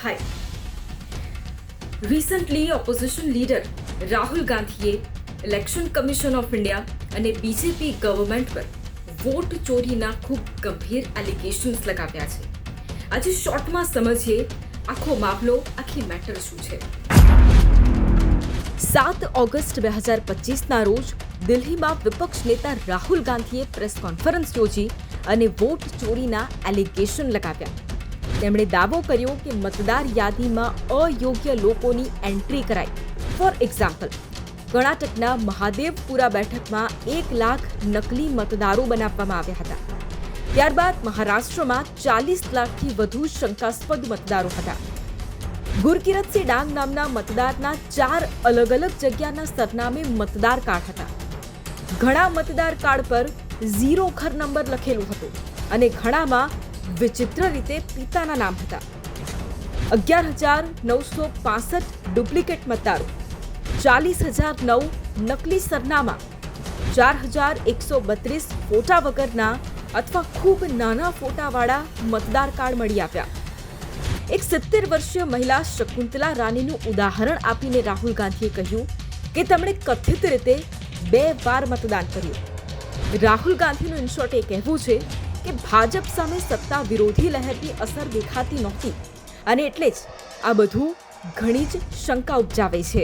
થાય. Recently opposition leader Rahul ગાંધીએ election commission of India અને બીજેપી ગવર્મેન્ટ પર વોટ ચોરીના ખૂબ ગંભીર એલિગેશન્સ લગાવ્યા છે. આજે શોર્ટમાં સમજીએ આખો મામલો, આખી મેટર શું છે. 7 ઓગસ્ટ 2025ના રોજ દિલ્હીમાં વિપક્ષ નેતા રાહુલ ગાંધીએ પ્રેસ કોન્ફરન્સ યોજી અને વોટ ચોરીના એલિગેશન લગાવ્યા. તેમણે દાવો કર્યો કે મતદાર યાદીમાં અયોગ્ય લોકોની એન્ટ્રી કરાઈ. ફોર એક્ઝામ્પલ, કર્ણાટકના મહાદેવપુરા બેઠકમાં 1 લાખ નકલી મતદારો બનાવવામાં આવ્યા હતા. ત્યારબાદ મહારાષ્ટ્રમાં 40 લાખથી વધુ શંકાસ્પદ મતદારો હતા. ગુરકિરતસિંહ ડાંગ નામના મતદારના 4 અલગ અલગ જગ્યાના સરનામે મતદાર કાર્ડ હતા. ઘણા મતદાર કાર્ડ પર 0 ઘર નંબર લખેલું હતું અને ઘણામાં વિચિત્ર રીતે પિતાના નામ હતા. 11,965 ડુપ્લિકેટ મતદારો, 40,009 નકલી સરનામા, 4,132 ફોટા વગરના અથવા ખૂબ નાના ફોટાવાળા મતદાર કાર્ડ મળી આવ્યા. એક 70 વર્ષીય મહિલા શકુંતલા રાનીનું ઉદાહરણ આપીને રાહુલ ગાંધીએ કહ્યું કે તેમણે કથિત રીતે 2 વાર મતદાન કર્યું. રાહુલ ગાંધીનું ઇન શોર્ટ એ કહેવું છે કે ભાજપ સામે સત્તા વિરોધી લહેરની અસર દેખાતી નહોતી અને એટલે જ આ બધું ઘણી જ શંકા ઉપજાવે છે.